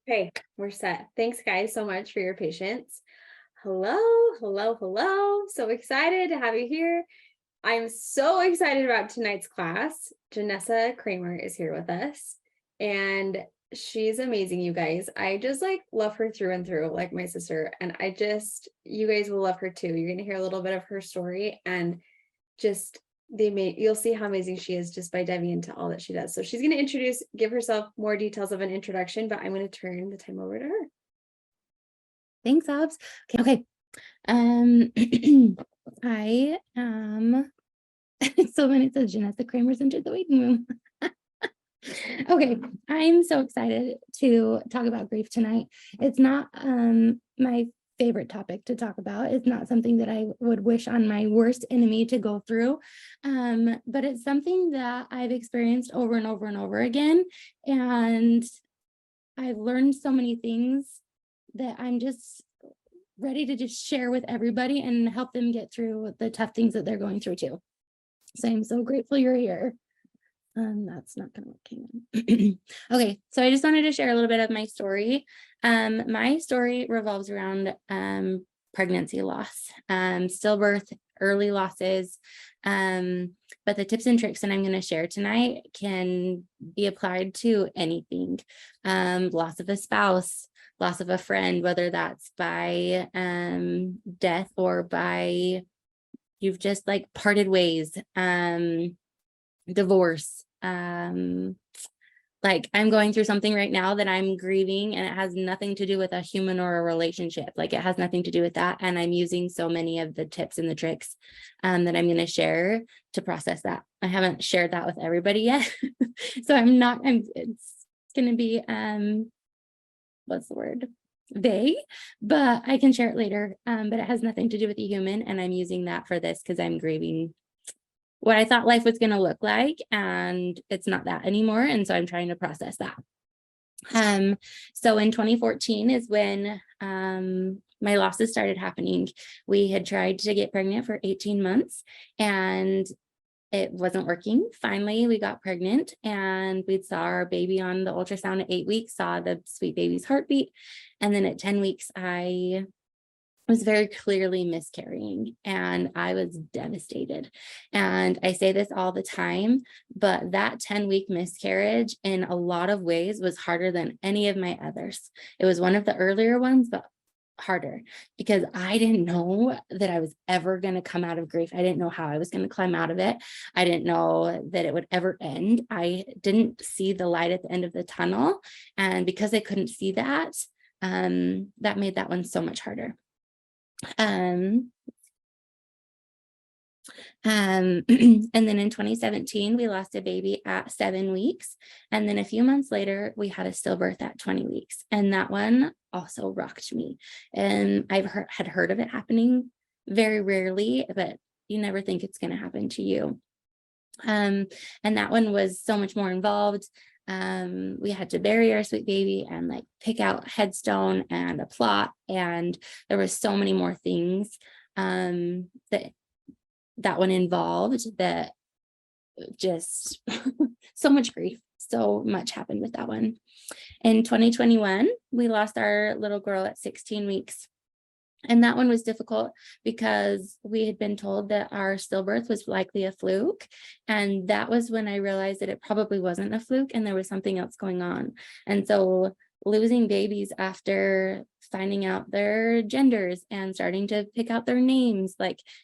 Okay, we're set. Thanks, guys, so much for your patience. Hello, hello, hello. So excited to have you here. I'm so excited about tonight's class. Heyjenessa Kramer is here with us, and she's amazing, you guys. I just love her through and through, like my sister. And you guys will love her too. You're going to hear a little bit of her story and just you'll see how amazing she is just by diving into all that she does. So she's going to give herself more details of an introduction, but I'm going to turn the time over to her. Thanks, Abs. Okay. I am so when it says Heyjenessa Kramer's entered the waiting room. Okay, I'm so excited to talk about grief tonight. It's not my favorite topic to talk about. It's not something that I would wish on my worst enemy to go through. But it's something that I've experienced over and over and over again. And I've learned so many things that I'm just ready to just share with everybody and help them get through the tough things that they're going through too. So I'm so grateful you're here. That's not gonna work. Okay, so I just wanted to share a little bit of my story. My story revolves around pregnancy loss, stillbirth, early losses. But the tips and tricks that I'm going to share tonight can be applied to anything. Loss of a spouse, loss of a friend, whether that's by death or by you've just parted ways, divorce. I'm going through something right now that I'm grieving, and it has nothing to do with a human or a relationship. It has nothing to do with that. And I'm using so many of the tips and the tricks that I'm going to share to process that. I haven't shared that with everybody yet. So it's going to be, what's the word? Vague, but I can share it later. But it has nothing to do with the human. And I'm using that for this because I'm grieving what I thought life was going to look like, and it's not that anymore. And so I'm trying to process that. So in 2014 is when my losses started happening. We had tried to get pregnant for 18 months and it wasn't working. Finally, we got pregnant and we saw our baby on the ultrasound at 8 weeks, saw the sweet baby's heartbeat. And then at 10 weeks, I was very clearly miscarrying and I was devastated. And I say this all the time, but that 10-week miscarriage in a lot of ways was harder than any of my others. It was one of the earlier ones, but harder because I didn't know that I was ever going to come out of grief. I didn't know how I was going to climb out of it. I didn't know that it would ever end. I didn't see the light at the end of the tunnel. And because I couldn't see that, that made that one so much harder. And then in 2017, we lost a baby at 7 weeks. And then a few months later, we had a stillbirth at 20 weeks. And that one also rocked me. And had heard of it happening very rarely, but you never think it's going to happen to you. And that one was so much more involved. We had to bury our sweet baby and pick out headstone and a plot. And there was so many more things that one involved that just so much grief. So much happened with that one. In 2021, we lost our little girl at 16 weeks. And that one was difficult because we had been told that our stillbirth was likely a fluke. And that was when I realized that it probably wasn't a fluke and there was something else going on. And so losing babies after finding out their genders and starting to pick out their names,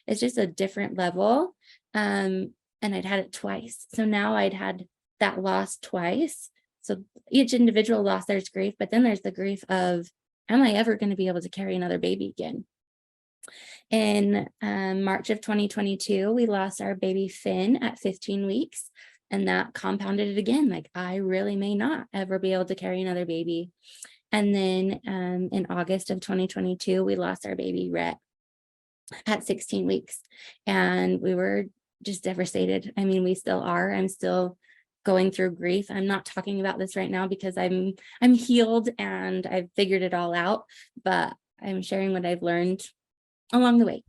it's just a different level. And I'd had it twice. So now I'd had that loss twice. So each individual loss, there's grief, but then there's the grief of, am I ever going to be able to carry another baby again? In March of 2022, we lost our baby Finn at 15 weeks. And that compounded it again. I really may not ever be able to carry another baby. And then in August of 2022, we lost our baby Rhett at 16 weeks. And we were just devastated. I mean, we still are. I'm still going through grief. I'm not talking about this right now because I'm healed and I've figured it all out, but I'm sharing what I've learned along the way.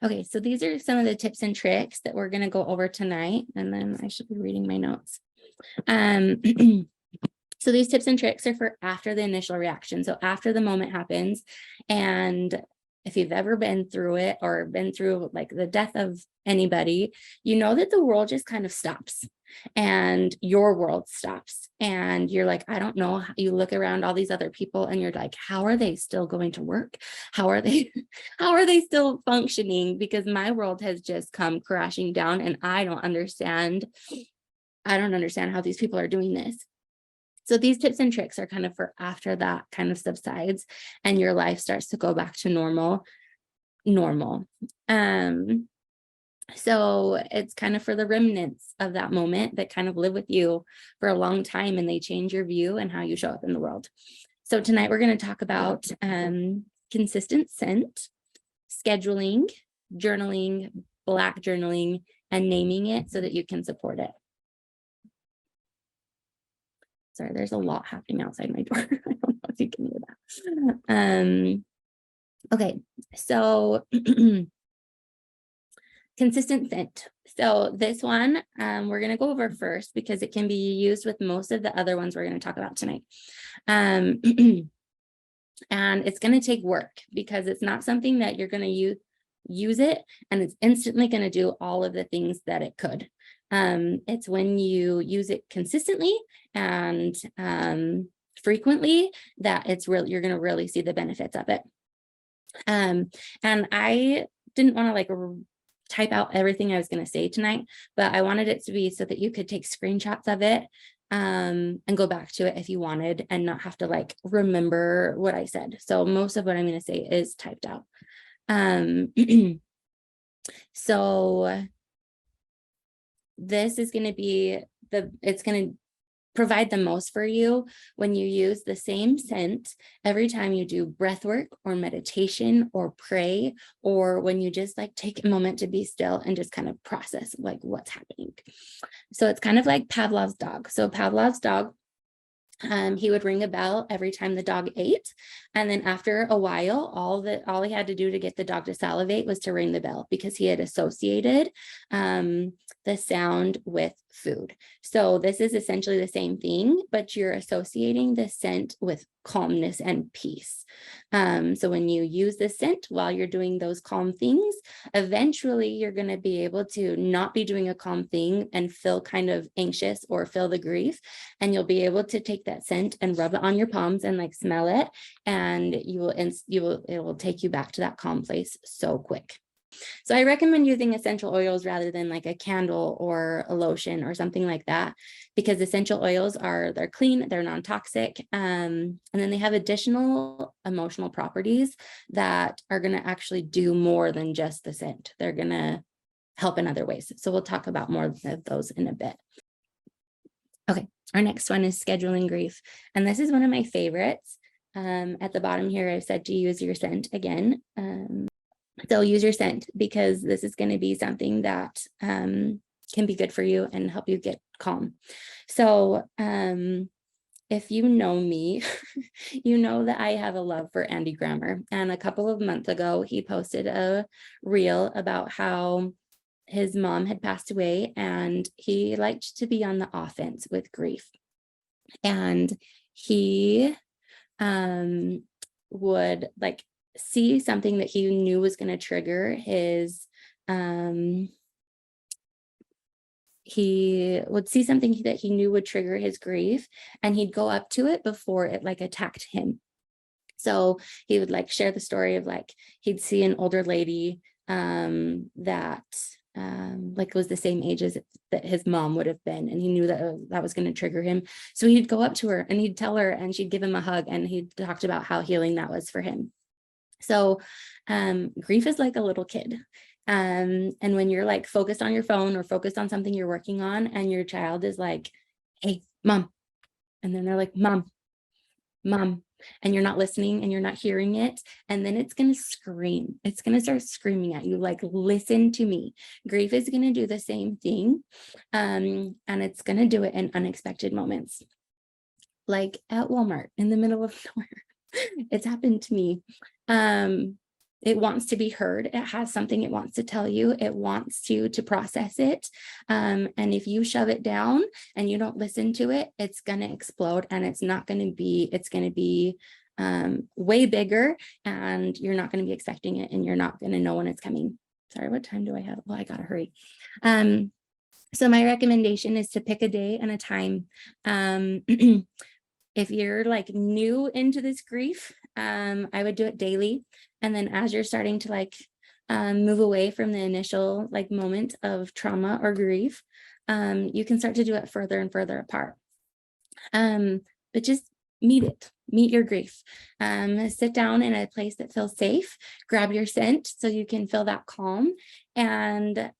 Okay, so these are some of the tips and tricks that we're going to go over tonight, and then I should be reading my notes. Um, so these tips and tricks are for after the initial reaction. So after the moment happens, and if you've ever been through it or been through like the death of anybody, you know that the world just kind of stops and your world stops. And you're like, I don't know. You look around all these other people and you're like, how are they still going to work? How are they, how are they still functioning? Because my world has just come crashing down and I don't understand how these people are doing this. So these tips and tricks are kind of for after that kind of subsides and your life starts to go back to normal. So it's kind of for the remnants of that moment that kind of live with you for a long time and they change your view and how you show up in the world. So tonight we're going to talk about consistent scent, scheduling, journaling, Black journaling, and naming it so that you can support it. Sorry, there's a lot happening outside my door. I don't know if you can hear that. Okay, so consistent scent. So this one, we're going to go over first because it can be used with most of the other ones we're going to talk about tonight. And it's going to take work because it's not something that you're going to use it and it's instantly going to do all of the things that it could. It's when you use it consistently and frequently that you're going to really see the benefits of it. And I didn't want to like type out everything I was going to say tonight, but I wanted it to be so that you could take screenshots of it and go back to it if you wanted and not have to like remember what I said. So most of what I'm going to say is typed out. So this is going to be it's going to provide the most for you when you use the same scent every time you do breath work or meditation or pray, or when you just like take a moment to be still and just kind of process like what's happening. So it's kind of like Pavlov's dog. So Pavlov's dog, he would ring a bell every time the dog ate. And then after a while, all he had to do to get the dog to salivate was to ring the bell because he had associated the sound with food. So this is essentially the same thing, but you're associating the scent with calmness and peace. So when you use the scent while you're doing those calm things, eventually you're going to be able to not be doing a calm thing and feel kind of anxious or feel the grief. And you'll be able to take that scent and rub it on your palms and like smell it. And it will take you back to that calm place so quick. So I recommend using essential oils rather than like a candle or a lotion or something like that, because essential oils they're clean, they're non-toxic, and then they have additional emotional properties that are going to actually do more than just the scent. They're going to help in other ways. So we'll talk about more of those in a bit. Okay, our next one is scheduling grief. And this is one of my favorites. At the bottom here, I've said to use your scent again. So use your scent because this is going to be something that can be good for you and help you get calm. So if you know me, you know that I have a love for Andy Grammer. And a couple of months ago, he posted a reel about how his mom had passed away and he liked to be on the offense with grief. And he would like see something that he knew was going to trigger his he would see something that he knew would trigger his grief, and he'd go up to it before it like attacked him. So he would like share the story of like he'd see an older lady that like was the same age as that his mom would have been, and he knew that that was going to trigger him. So he'd go up to her and he'd tell her, and she'd give him a hug, and he talked about how healing that was for him. So grief is like a little kid. And when you're like focused on your phone or focused on something you're working on, and your child is like, hey, mom. And then they're like, mom, and you're not listening and you're not hearing it. And then it's going to scream. It's going to start screaming at you, like, listen to me. Grief is going to do the same thing. And it's going to do it in unexpected moments. Like at Walmart in the middle of nowhere. It's happened to me. It wants to be heard. It has something it wants to tell you. It wants you to process it. And if you shove it down and you don't listen to it, it's going to explode, and it's going to be way bigger, and you're not going to be expecting it, and you're not going to know when it's coming. Sorry, what time do I have? Well, I got to hurry. So my recommendation is to pick a day and a time. If you're like new into this grief, I would do it daily. And then as you're starting to like move away from the initial like moment of trauma or grief, you can start to do it further and further apart. But just meet your grief. Sit down in a place that feels safe, grab your scent so you can feel that calm. And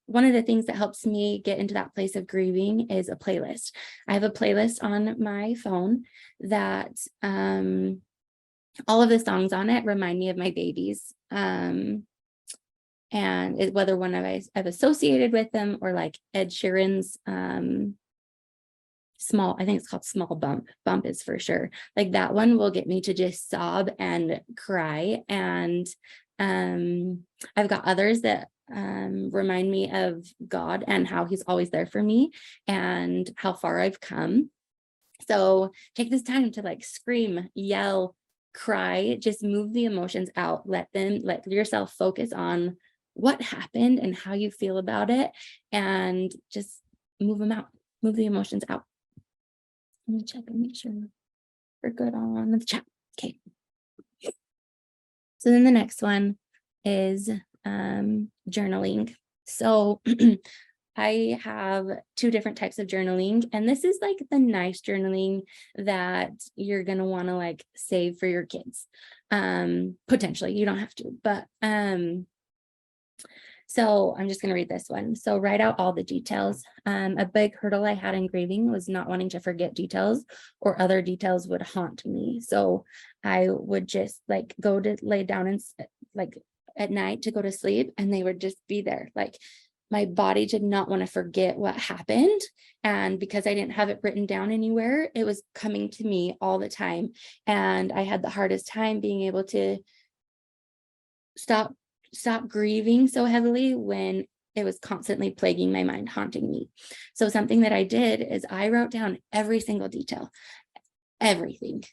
one of the things that helps me get into that place of grieving is a playlist. I have a playlist on my phone that all of the songs on it remind me of my babies. And whether one I've associated with them, or like Ed Sheeran's Small, I think it's called Small Bump is for sure. Like that one will get me to just sob and cry. And I've got others that remind me of God and how he's always there for me and how far I've come. So take this time to like scream, yell, cry, just move the emotions out. Let yourself focus on what happened and how you feel about it, and just move them out, move the emotions out. Let me check and make sure we're good on the chat. Okay. So then the next one is journaling. So I have two different types of journaling, and this is like the nice journaling that you're going to want to like save for your kids. Potentially, you don't have to, but so I'm just going to read this one. So write out all the details. A big hurdle I had in grieving was not wanting to forget details, or other details would haunt me. So I would just like go to lay down and like at night to go to sleep, and they would just be there. Like my body did not want to forget what happened. And because I didn't have it written down anywhere, it was coming to me all the time. And I had the hardest time being able to stop grieving so heavily when it was constantly plaguing my mind, haunting me. So something that I did is I wrote down every single detail, everything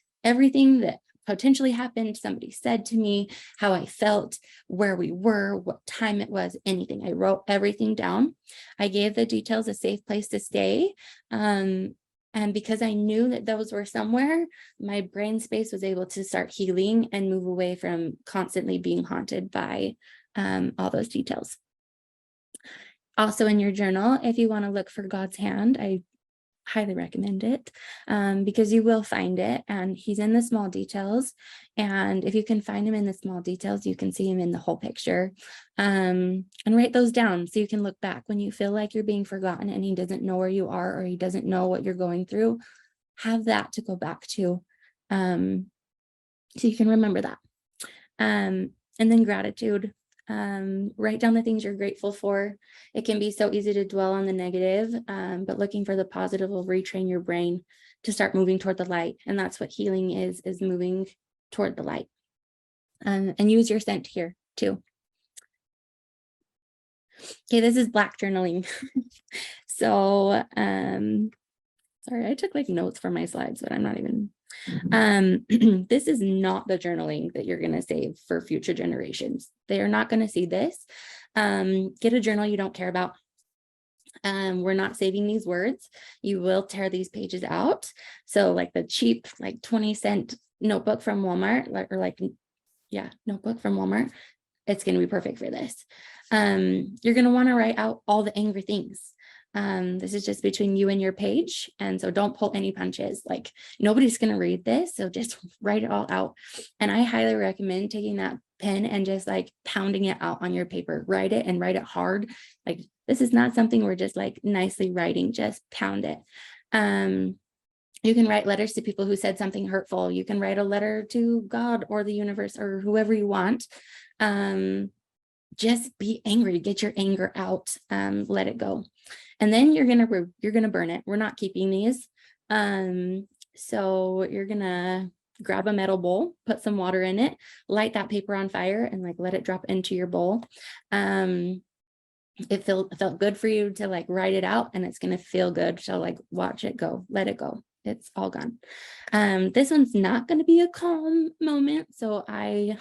that potentially happened, somebody said to me, how I felt, where we were, what time it was, anything. I wrote everything down. I gave the details a safe place to stay. And because I knew that those were somewhere, my brain space was able to start healing and move away from constantly being haunted by all those details. Also in your journal, if you want to look for God's hand, I highly recommend it because you will find it, and he's in the small details. And if you can find him in the small details, you can see him in the whole picture. And write those down so you can look back when you feel like you're being forgotten and he doesn't know where you are, or he doesn't know what you're going through. Have that to go back to so you can remember that. And then gratitude. Write down the things you're grateful for. It can be so easy to dwell on the negative, but looking for the positive will retrain your brain to start moving toward the light. And that's what healing is moving toward the light. And use your scent here too. Okay, this is black journaling. So, sorry, I took like notes for my slides, but I'm not even this is not the journaling that you're going to save for future generations. They are not going to see this. Get a journal you don't care about. We're not saving these words. You will tear these pages out. So like the cheap, like 20-cent notebook from Walmart, notebook from Walmart, it's going to be perfect for this. You're going to want to write out all the angry things. This is just between you and your page. And so don't pull any punches. Like nobody's going to read this. So just write it all out. And I highly recommend taking that pen and just like pounding it out on your paper. Write it and write it hard. Like this is not something we're just like nicely writing, just pound it. You can write letters to people who said something hurtful. You can write a letter to God or the universe or whoever you want. Just be angry, get your anger out, let it go. And then you're gonna burn it. We're not keeping these. So you're gonna grab a metal bowl, put some water in it, light that paper on fire, and like let it drop into your bowl. It felt good for you to like write it out, and it's going to feel good. So like watch it go, let it go. It's all gone. This one's not going to be a calm moment, so I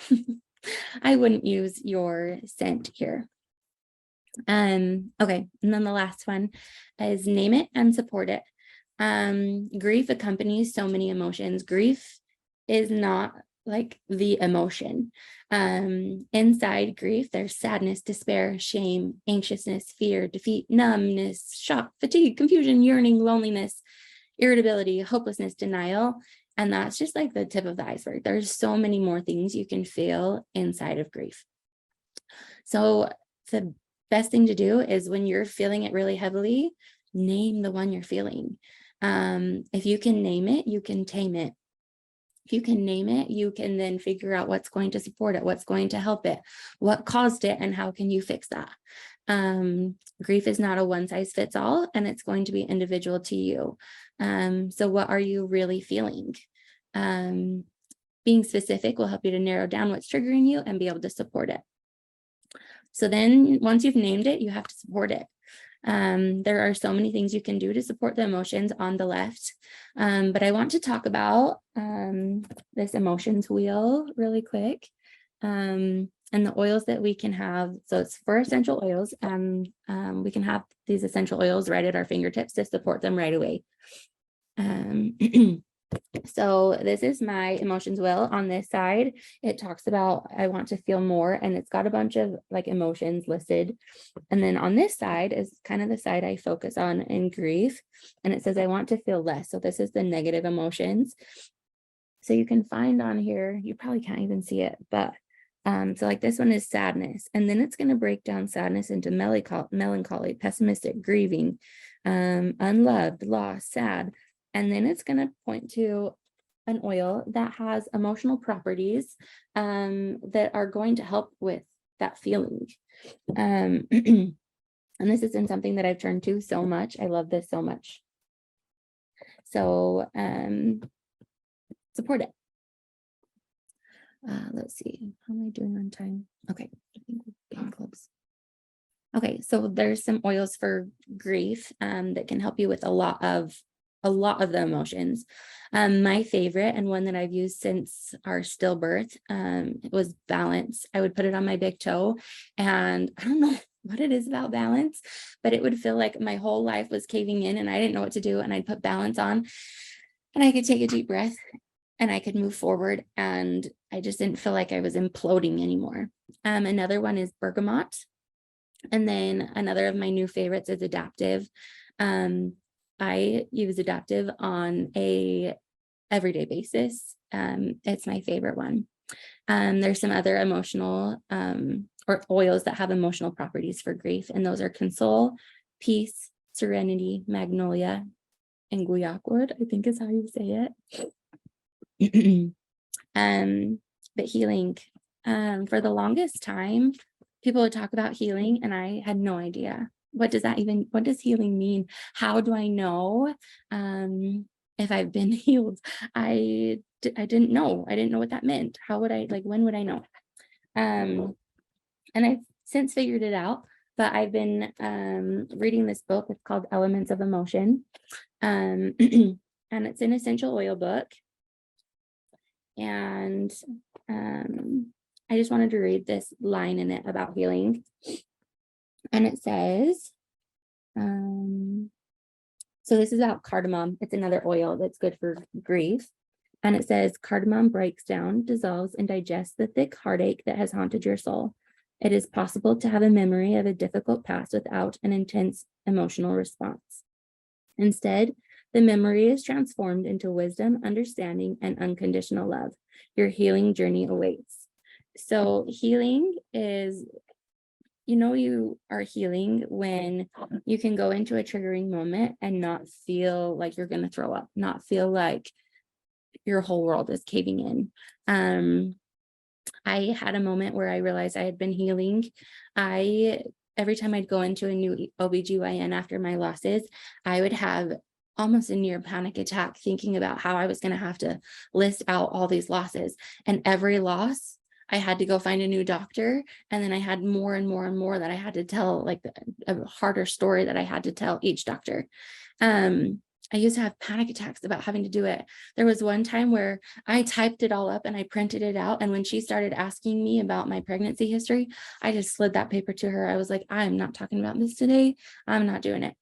wouldn't use your scent here. Okay, and then the last one is name it and support it. Grief accompanies so many emotions. Grief is not like the emotion. Inside grief, there's sadness, despair, shame, anxiousness, fear, defeat, numbness, shock, fatigue, confusion, yearning, loneliness, irritability, hopelessness, denial. And that's just like the tip of the iceberg. There's so many more things you can feel inside of grief. So the best thing to do is when you're feeling it really heavily, name the one you're feeling. If you can name it, you can tame it. If you can name it, you can then figure out what's going to support it, what's going to help it, what caused it, and how can you fix that. Grief is not a one size fits all, and it's going to be individual to you. So what are you really feeling? Being specific will help you to narrow down what's triggering you and be able to support it. So then once you've named it, you have to support it. There are so many things you can do to support the emotions on the left. But I want to talk about this emotions wheel really quick, and the oils that we can have. So it's 4 essential oils, and we can have these essential oils right at our fingertips to support them right away. So this is my emotions wheel. On this side, it talks about I want to feel more, and it's got a bunch of like emotions listed. And then on this side is kind of the side I focus on in grief, and it says I want to feel less. So this is the negative emotions. So you can find on here, you probably can't even see it, but so like this one is sadness, and then it's going to break down sadness into melancholy, pessimistic, grieving, unloved, lost, sad. And then it's going to point to an oil that has emotional properties that are going to help with that feeling. And this isn't something that I've turned to so much. I love this so much. So support it. Let's see. How am I doing on time? Okay. I think we're getting close. Okay. So there's some oils for grief that can help you with a lot of the emotions. My favorite, and one that I've used since our stillbirth, was balance. I would put it on my big toe, and I don't know what it is about balance, but it would feel like my whole life was caving in and I didn't know what to do. And I'd put balance on, and I could take a deep breath and I could move forward, and I just didn't feel like I was imploding anymore. Another one is bergamot. And then another of my new favorites is adaptive. I use adaptive on a everyday basis. It's my favorite one. There's some other emotional or oils that have emotional properties for grief, and those are console, peace, serenity, magnolia, and guaiac wood, I think is how you say it. But healing, for the longest time, people would talk about healing, and I had no idea. What does healing mean? How do I know if I've been healed? I didn't know. I didn't know what that meant. How would I, when would I know? And I've since figured it out, but I've been reading this book. It's called Elements of Emotion. And it's an essential oil book. And I just wanted to read this line in it about healing. And it says, so this is about cardamom. It's another oil that's good for grief. And it says, cardamom breaks down, dissolves, and digests the thick heartache that has haunted your soul. It is possible to have a memory of a difficult past without an intense emotional response. Instead, the memory is transformed into wisdom, understanding, and unconditional love. Your healing journey awaits. So healing is, you are healing when you can go into a triggering moment and not feel like you're going to throw up, not feel like your whole world is caving in. I had a moment where I realized I had been healing. Every time I'd go into a new OBGYN after my losses, I would have almost a near panic attack, thinking about how I was going to have to list out all these losses. And every loss, I had to go find a new doctor. And then I had more and more and more that I had to tell, like a harder story that I had to tell each doctor. I used to have panic attacks about having to do it. There was one time where I typed it all up and I printed it out. And when she started asking me about my pregnancy history, I just slid that paper to her. I was like, I'm not talking about this today. I'm not doing it.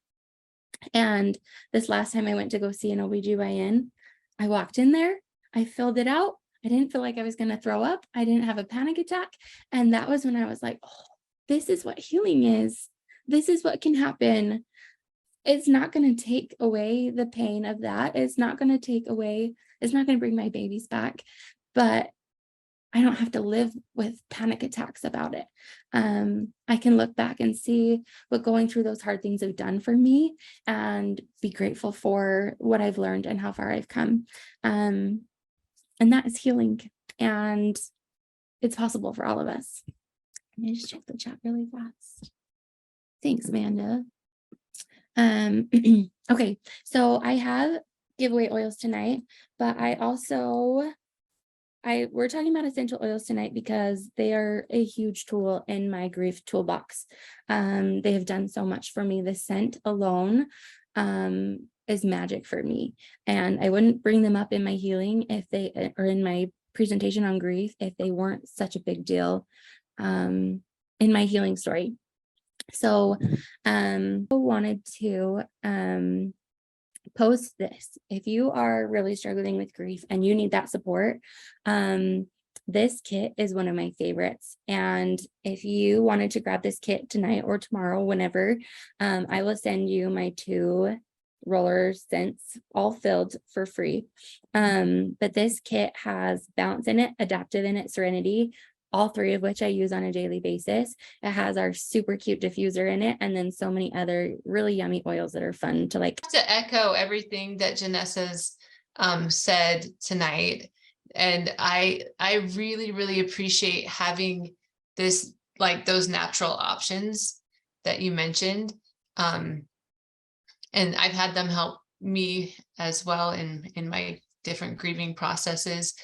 And this last time I went to go see an OBGYN, I walked in there, I filled it out. I didn't feel like I was going to throw up. I didn't have a panic attack. And that was when I was like, oh, this is what healing is. This is what can happen. It's not going to take away the pain of that. It's not going to bring my babies back, but I don't have to live with panic attacks about it. I can look back and see what going through those hard things have done for me and be grateful for what I've learned and how far I've come. And that is healing, and it's possible for all of us. Let me just check the chat really fast. Thanks, Amanda. Okay, so I have giveaway oils tonight, but we're talking about essential oils tonight because they are a huge tool in my grief toolbox. They have done so much for me. The scent alone is magic for me. And I wouldn't bring them up in my healing or in my presentation on grief if they weren't such a big deal in my healing story. So I wanted to post this. If you are really struggling with grief and you need that support, this kit is one of my favorites. And if you wanted to grab this kit tonight or tomorrow, whenever, I will send you my 2 roller scents all filled for free. But this kit has Balance in it, Adaptive in it, Serenity, all 3 of which I use on a daily basis. It has our super cute diffuser in it, and then so many other really yummy oils that are fun to like. To echo everything that Jenessa's said tonight, and I really, really appreciate having this, like those natural options that you mentioned, and I've had them help me as well in my different grieving processes.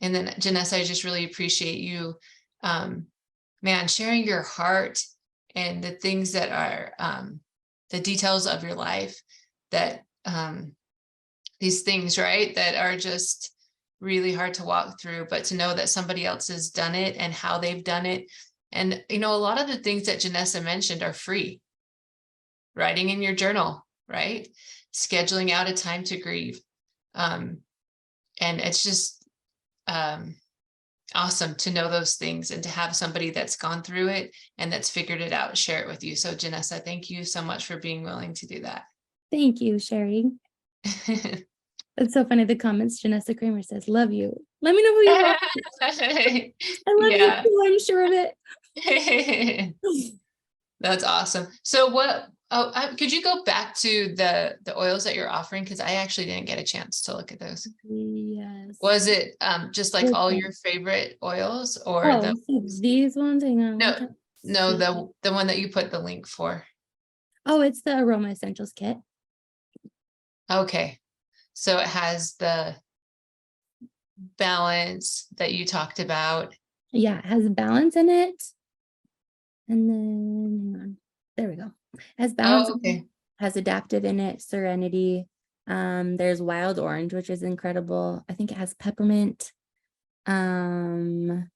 And then Jenessa, I just really appreciate you, man, sharing your heart and the things that are the details of your life, that these things, right, that are just really hard to walk through, but to know that somebody else has done it and how they've done it. And, you know, a lot of the things that Jenessa mentioned are free. Writing in your journal, right? Scheduling out a time to grieve. And it's just awesome to know those things and to have somebody that's gone through it and that's figured it out, share it with you. So Jenessa, thank you so much for being willing to do that. Thank you, Sherry. It's so funny. The comments, Jenessa Kramer says, love you. Let me know who you are. I love you too, I'm sure of it. That's awesome. So could you go back to the oils that you're offering? Because I actually didn't get a chance to look at those. Yes. Was it just like all your favorite oils, or these ones? Hang on. No, the one that you put the link for. Oh, it's the Aroma Essentials kit. Okay. So it has the balance that you talked about. Yeah, it has balance in it. And then, hang on. There we go. It has balance. Oh, okay. Has adaptive in it, Serenity. There's Wild Orange, which is incredible. I think it has peppermint. It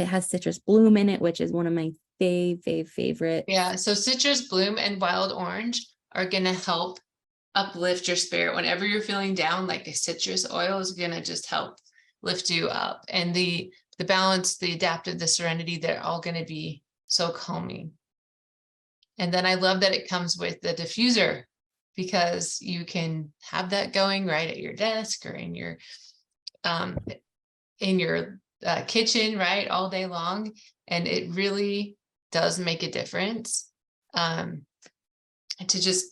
has Citrus Bloom in it, which is one of my favorite. Yeah, so Citrus Bloom and Wild Orange are going to help uplift your spirit whenever you're feeling down. Like a citrus oil is going to just help lift you up, and the balance, the adaptive, the Serenity, they're all going to be so calming. And then I love that it comes with the diffuser, because you can have that going right at your desk or in your kitchen, right, all day long. And it really does make a difference to just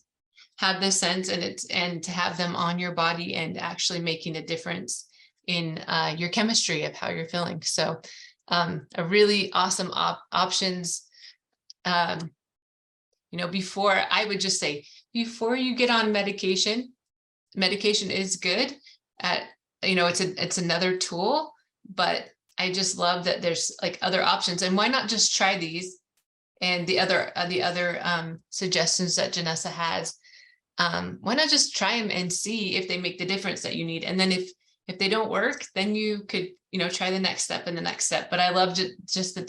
have this sense, and to have them on your body and actually making a difference in your chemistry of how you're feeling. So a really awesome options. Before, I would just say, before you get on medication. Medication is good at, it's another tool, but I just love that there's like other options, and why not just try these and the other suggestions that Janessa has. Why not just try them and see if they make the difference that you need? And then if they don't work, then you could, try the next step and the next step. But I love just that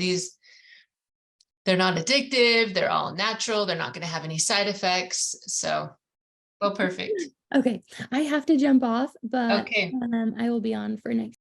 they're not addictive. They're all natural. They're not going to have any side effects. So, well, perfect. Okay, I have to jump off, but Okay. I will be on for next